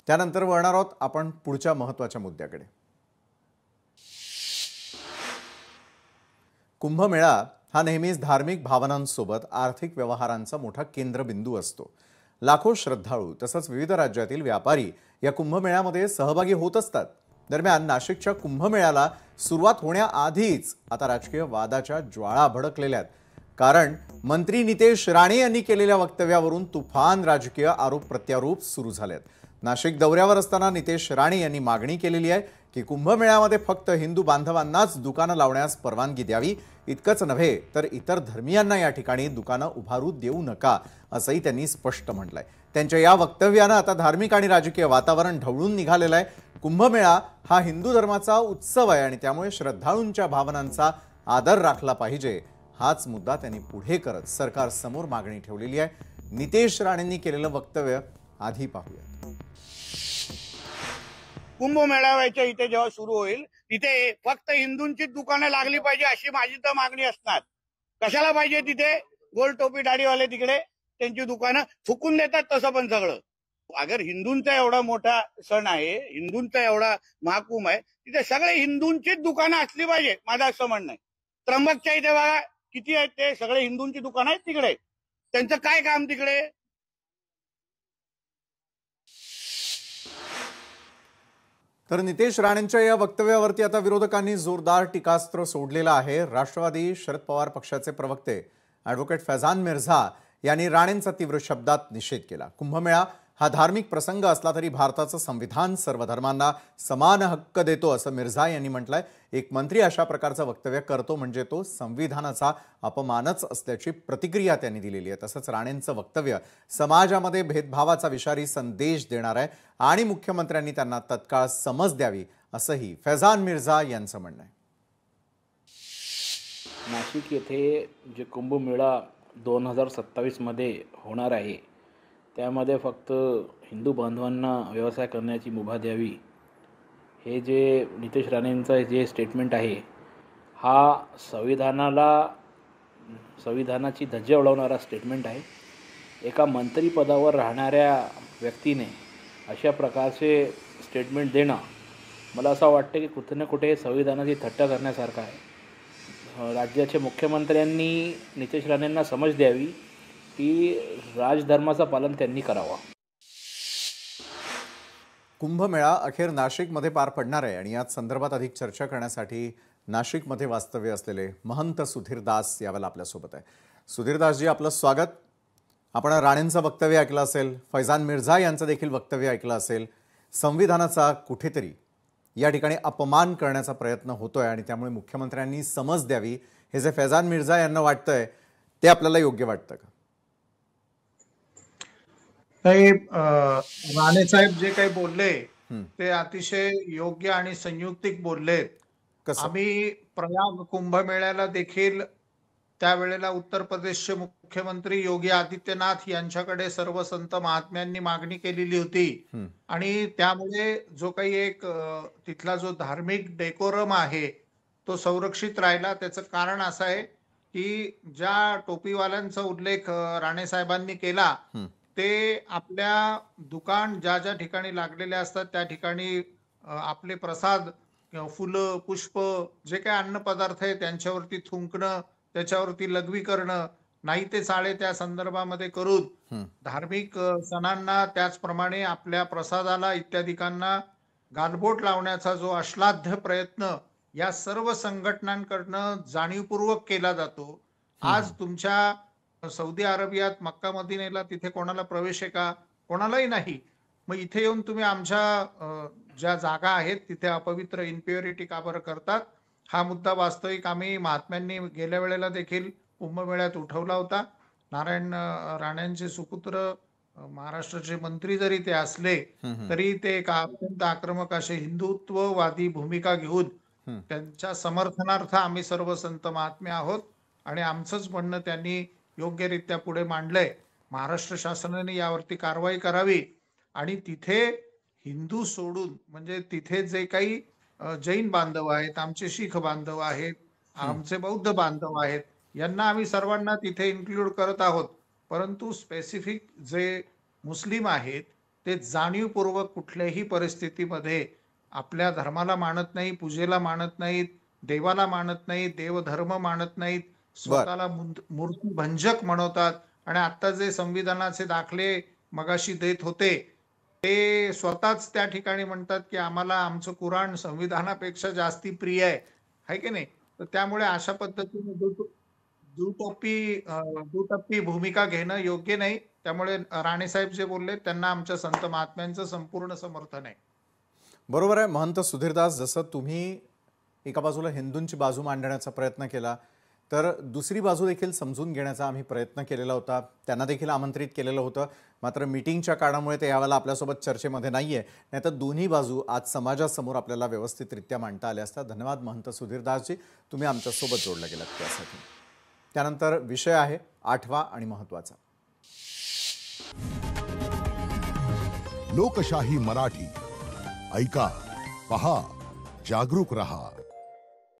त्यानंतर वळणार आहोत आपण पुढच्या महत्त्वाच्या मुद्द्याकडे। कुंभमेळा हा नेहमीच धार्मिक भावनांसोबत आर्थिक व्यवहारांचा मोठा केंद्रबिंदू असतो। लाखो श्रद्धाळू तसंच विविध राज्यातील व्यापारी या कुंभमेळ्यामध्ये सहभागी होत असतात। दरम्यान नाशिकच्या कुंभमेळ्याला सुरुवात होण्याआधीच आता राजकीय वादाच्या ज्वाळा भडकलेल्या आहेत। कारण मंत्री नितेश राणे यांनी केलेल्या वक्तव्यावरून तुफान राजकीय आरोप प्रत्यारोप सुरू झालेत। नाशिक दौऱ्यावर असताना नितेश राणे यांनी मागणी केलेली आहे की कुंभमेळ्यामध्ये फक्त हिंदू बांधवांनाच दुकानं लावण्यास परवानगी द्यावी, इतकंच नव्हे तर इतर धर्मियांना या ठिकाणी दुकानं उभारू देऊ नका, असंही त्यांनी स्पष्ट म्हटलंय। त्यांच्या या वक्तव्यानं आता धार्मिक आणि राजकीय वातावरण ढवळून निघालेलं आहे। कुंभमेळा हा हिंदू धर्माचा उत्सव आहे आणि त्यामुळे श्रद्धाळूंच्या भावनांचा आदर राखला पाहिजे, हाच मुद्दा त्यांनी पुढे करत सरकार समोर मागणी ठेवलेली आहे। नितेश राणेंनी केलेलं वक्तव्य आधी पाहूया। कुंभमेळाव्याच्या इथे जेव्हा सुरू होईल तिथे फक्त हिंदूंची दुकानं लागली पाहिजे अशी माझी तर मागणी असणार। कशाला पाहिजे तिथे गोल टोपी दाढीवाले तिकडे त्यांची दुकानं फुकून देतात तसं पण सगळं। अगर हिंदूंचा एवढा मोठा सण आहे, हिंदूंचा एवढा महाकुंभ आहे, तिथे सगळे हिंदूंचीच दुकानं असली पाहिजे माझं असं म्हणणं आहे। त्र्यंबकच्या इथे बघा किती आहेत, ते सगळे हिंदूंची दुकानं आहेत तिकडे, त्यांचं काय काम तिकडे? तर नितेश राणेंच्या या वक्तव्यावरती आता विरोधकांनी जोरदार टीकास्त्र सोडलेलं आहे। राष्ट्रवादी शरद पवार पक्षाचे प्रवक्ते ॲडव्होकेट फैजान मिर्झा यांनी राणेंचा तीव्र शब्दात निषेध केला। कुंभमेळा हा धार्मिक प्रसंग असला तरी भारताचं संविधान सर्व धर्मांना समान हक्क देतो, असं मिर्झा यांनी म्हटलंय। एक मंत्री अशा प्रकारचं वक्तव्य करतो म्हणजे तो संविधानाचा अपमानच असल्याची प्रतिक्रिया त्यांनी दिलेली आहे। तसंच राणेंचं वक्तव्य समाजामध्ये भेदभावाचा विषारी संदेश देणार आहे आणि मुख्यमंत्र्यांनी त्यांना तत्काळ समज द्यावी, असंही फैजान मिर्झा यांचं म्हणणं आहे। नाशिक येथे जे कुंभमेळा 2027 मध्ये होणार आहे त्यामध्ये फक्त हिंदू बांधवांना व्यवसाय करण्याची मुभा द्यावी, हे जे नितेश राणेंचं जे स्टेटमेंट आहे हा संविधानाची धज्जा उडवणारा स्टेटमेंट आहे। एका मंत्रिपदावर राहणाऱ्या व्यक्तीने अशा प्रकारचे स्टेटमेंट देणं मला असं वाटतं की कुठे ना कुठे संविधानाची थट्टा करण्यासारखं आहे। राज्याच्या मुख्यमंत्र्यांनी नितेश राणेंना समज द्यावी की राजधर्माचं पालन त्यांनी करावं। कुंभमेळा अखेर नाशिकमध्ये पार पडणार आहे आणि याच संदर्भात अधिक चर्चा करण्यासाठी नाशिकमध्ये वास्तव्य असलेले महंत सुधीरदास यावेळेला आपल्यासोबत आहे। सुधीरदासजी, आपलं स्वागत। आपण राणेंचं वक्तव्य ऐकलं असेल, फैजान मिर्झा यांचं देखील वक्तव्य ऐकलं असेल। संविधानाचा कुठेतरी या ठिकाणी अपमान करण्याचा प्रयत्न होतोय आणि त्यामुळे मुख्यमंत्र्यांनी समज द्यावी, हे जे फैजान मिर्झा यांना वाटतंय ते आपल्याला योग्य वाटतं का? राणे साहेब जे काही बोलले ते अतिशय योग्य आणि संयुक्तिक बोललेत। आम्ही प्रयाग कुंभमेळ्याला देखील त्यावेळेला उत्तर प्रदेशचे मुख्यमंत्री योगी आदित्यनाथ यांच्याकडे सर्व संत महात्म्यांनी मागणी केलेली होती आणि त्यामुळे जो काही एक तिथला जो धार्मिक डेकोरम आहे तो संरक्षित राहिला। त्याचं कारण असं आहे की ज्या टोपीवाल्यांचा उल्लेख राणे साहेबांनी केला ते आपल्या दुकान ज्या ज्या ठिकाणी लागलेले असतात त्या ठिकाणी आपले प्रसाद, फुलं, पुष्प जे काही अन्न पदार्थ आहे त्यांच्यावरती थुंकणं, त्याच्यावरती लघवी करणं, नाही ते चाळे त्या संदर्भामध्ये करून धार्मिक सणांना त्याचप्रमाणे आपल्या प्रसादाला इत्यादिकांना गालबोट लावण्याचा जो अश्लाघ्य प्रयत्न या सर्व संघटनांकडनं जाणीवपूर्वक केला जातो। आज तुमच्या सौदी अरेबियात मक्का मदिनेला तिथे कोणाला प्रवेश आहे का? कोणालाही नाही। मग इथे येऊन तुम्ही आमच्या ज्या जागा आहेत तिथे अपवित्र इम्प्युरिटी का बरं करतात? हा मुद्दा वास्तविक आम्ही महात्म्यांनी गेल्या वेळेला देखील कुंभमेळ्यात उठवला होता। नारायण राणेंचे सुपुत्र महाराष्ट्राचे मंत्री जरी ते असले तरी ते एक अत्यंत आक्रमक असे हिंदुत्ववादी भूमिका घेऊन त्यांच्या समर्थनार्थ आम्ही सर्व संत महात्मे आहोत आणि आमचंच म्हणणं त्यांनी योग्यरित्या पुढे मांडलंय। महाराष्ट्र शासनाने यावरती कारवाई करावी आणि तिथे हिंदू सोडून म्हणजे तिथे जे काही जैन बांधव आहेत, आमचे शीख बांधव आहेत, आमचे बौद्ध बांधव आहेत, यांना आम्ही सर्वांना तिथे इन्क्लूड करत आहोत। परंतु स्पेसिफिक जे मुस्लिम आहेत ते जाणीवपूर्वक कुठल्याही परिस्थितीमध्ये आपल्या धर्माला मानत नाही, पूजेला मानत नाहीत, देवाला मानत नाहीत, देवधर्म मानत नाहीत, बर स्वतःला मूर्तिभंजक म्हणवतात. आणि आता जे संविधानाचे दाखले मगाशी देत होते, ते स्वतःच त्या ठिकाणी म्हणतात की आम्हाला आमचं कुराण संविधानापेक्षा जास्ती प्रिय आहे की नाही? तर त्यामुळे अशा पद्धतीने दुटप्पी भूमिका घेणं योग्य नाही. त्यामुळे राणेसाहेब जे बोलले त्यांना आमच्या संत महात्म्यांचं संपूर्ण समर्थन आहे. बरोबर आहे महंत सुधीरदास, जसं तुम्ही एका बाजूला हिंदूंची बाजू मांडण्याचा प्रयत्न केला, तर दुसरी बाजू देखील समजून घेण्याचा आम्ही प्रयत्न केलेला होता. त्यांना देखील आमंत्रित केलेलं होतं, मात्र मीटिंगच्या कारणामुळे ते यावेळेला आपल्यासोबत चर्चेमध्ये नाही आहे. नाहीतर दोन्ही बाजू आज समाजासमोर आपल्याला व्यवस्थितरित्या मांडता आल्या असतात. धन्यवाद महंत सुधीरदासजी, तुम्ही आमच्यासोबत जोडले गेलात त्यासाठी. त्यानंतर विषय आहे 8वा आणि महत्त्वाचा. लोकशाही मराठी ऐका, पहा, जागरूक रहा.